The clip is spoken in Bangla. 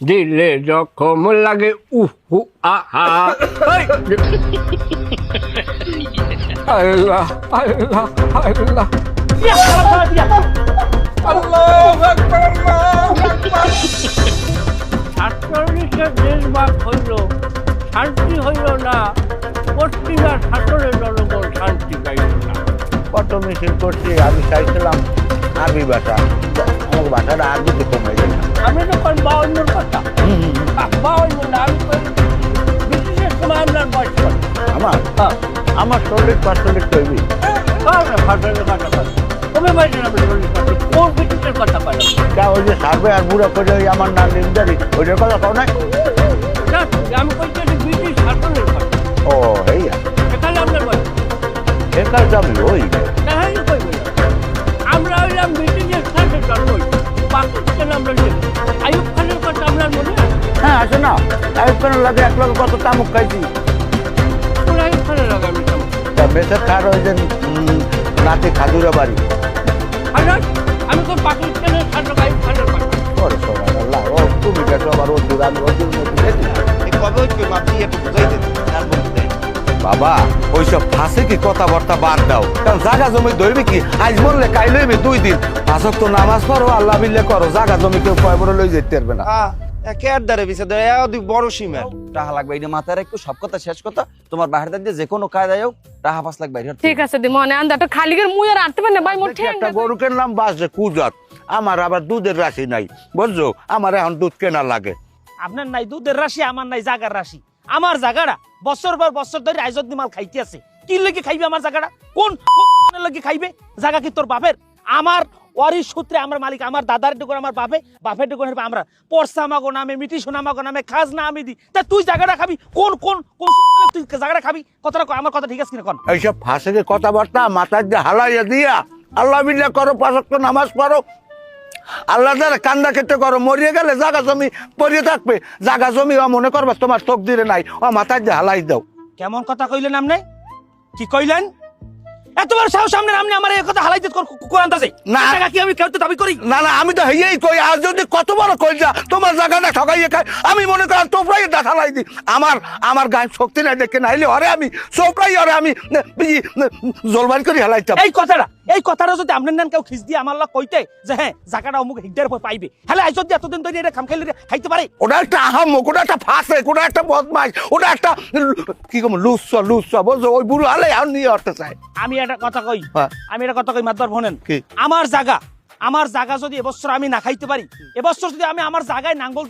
দিলে জখম লাগে উহু আহা আল্লাহ আল্লাহ আল্লাহ ছাত্রলীগের দেশভাগ হইল, শান্তি হইল না, পশ্চিমা শাসনের জনগণ শান্তি পাইল না। কত মিছিল করছি, আমি চাইছিলাম আরবি ভাষা, আমার ভাষাটা আর দিতে কমে যায় না। আমি তো কোন বাউন্নর কথা বাউন্ন না, আমি ব্রিটিশের সময় আপনার বয়স কত? আমার 40% তৈরি। কবে বয়সের আপনি 40%? কোন ব্রিটিশের কথা বলেন? যা ওই যে সার্ভে আর বুড়া করে ওই আমার নাম লিমদারি ওইটার কথা কও নাই? আমি বলছি ব্রিটিশ শাসনের কথা। ও হেইয়া, এখানে আপনার বয়স একাল তো আমি ওই তাহলে কইব না। আমরা হইলাম ব্রিটিশের সাথে জন্ম, পাকিস্তান আমরা যে আইয়ুব খানের কথা আপনার মনে আছে? হ্যাঁ আছে না, আইব কেন লাগে এক লোক কত তামুক খাইছি। কোন আইয়ুব খানের লাগে আমি জানি? তা মেসের খার ওই যে নাতি খাদুরা বাড়ি। আমি তো পাকিস্তানের সাথে আইয়ুব খানের কথা। ওরে সবার আল্লাহ, ও তুমি গেছো আবার ও দূর, আমি ওই দূর মধ্যে গেছি। কবে হচ্ছে আপনি একটু বুঝাই দেন আর বলতে বাবা ওইসব ফাঁসে কি কথাবার্তা বাদ দাও, কারণ জাগা জমি ধরবি কি, আজ বললে কাই লইবে 2 দিন, পাঁচক তো নামাজ পড়ো আল্লাহ বিল্লে করো, জাগা জমি কেউ কয় বড় লই যেতে পারবে না। একে আর দাঁড়ে বিষয় বড় সীমা টাকা লাগবে এটা মাথায় রাখো, সব কথা শেষ কথা। তোমার বাহির দিয়ে যে কোনো কায়দায় হোক টাকা 5 লাখ বাইরে ঠিক আছে দি মনে আন্দাটা খালিগের মুয়ের আটতে পারে না ভাই মোর দেখি একটা গরু কিনলাম বাসে কুজাত, আমার আবার দুধের রাশি নাই বুঝছো, আমার এখন দুধ কেনা লাগে। আপনার নাই দুধের রাশি, আমার নাই জাগার রাশি। আমার জায়গাটা বছর পর বছর ধরে আইজত মাল খাইতে আছে, কি লেগে খাইবে আমার জায়গাটা? কোন লেগে খাইবে? জায়গা কি তোর বাপের? আমার ওয়ারিশ সূত্রে আমার মালিক, আমার দাদার ডুকর আমার বাপের ডুকর আমরা পরসা আমাগো নামে, মিটিশন আমাগো নামে, খাজনা আমি দি। তা তুই জায়গাটা খাবি কোন কোন কোন তুই জায়গাটা খাবি? কথাটা আমার কথা ঠিক আছে কিনা? কোন এইসব ফাঁসে কথাবার্তা মাথায় দিয়ে হালাইয়া দিয়া আল্লাহ বিল্লাহ করো, পাঁচক তো নামাজ পড়ো, আল্লাহ দ্বারা কান্দা খেতে করো, মরিয়ে গেলে জাগা জমি পড়িয়ে থাকবে, জাগা জমি ও মনে করবে তোমার চোখ দিলে নাই, ও মাথায় দিয়ে হালাই দাও। কেমন কথা কইলেন আপনি? কি কইলেন? এতবার সাহস সামনে আপনি আমার এই কথা হালাইতে কোরআন আছে না। জায়গা কি আমি কেউতে দাবি করি? না না, আমি তো হেয়েই কই, আর যদি কত বড় কই যা তোমার জায়গাটা ঠকাইয়ে খাই, আমি মনে করি তোপড়াই হালাই দিই, আমার গায়ে শক্তি নাই দেখে নাইলে হরে আমি চোপড়াই হরে আমি জলবাড়ি করে হালাইতাম। এই কথাটা যদি আপনার নান কেউ খিস দিয়ে আমার লোক কইতে যে হ্যাঁ জায়গাটা অমুক হিকদার উপর পাইবে, হলে আজ যদি এতদিন ধরে এটা খাম খাইলে খাইতে পারে? ওটা একটা আহাম্মক, ওটা একটা ফাঁসে, ওটা একটা বদমাইশ, ওটা একটা কি কম লুচ্ছা বুঝছো, ওই বুড়ো হালে আর নিয়ে হতে চায়। আমি একটা কথা কই, হ্যাঁ। মাতবার ভনেন, কি? আমার জায়গা যদি এবছর আমি না খাইতে পারি, এবছর যদি আমি আমার জায়গায় নাঙ্গল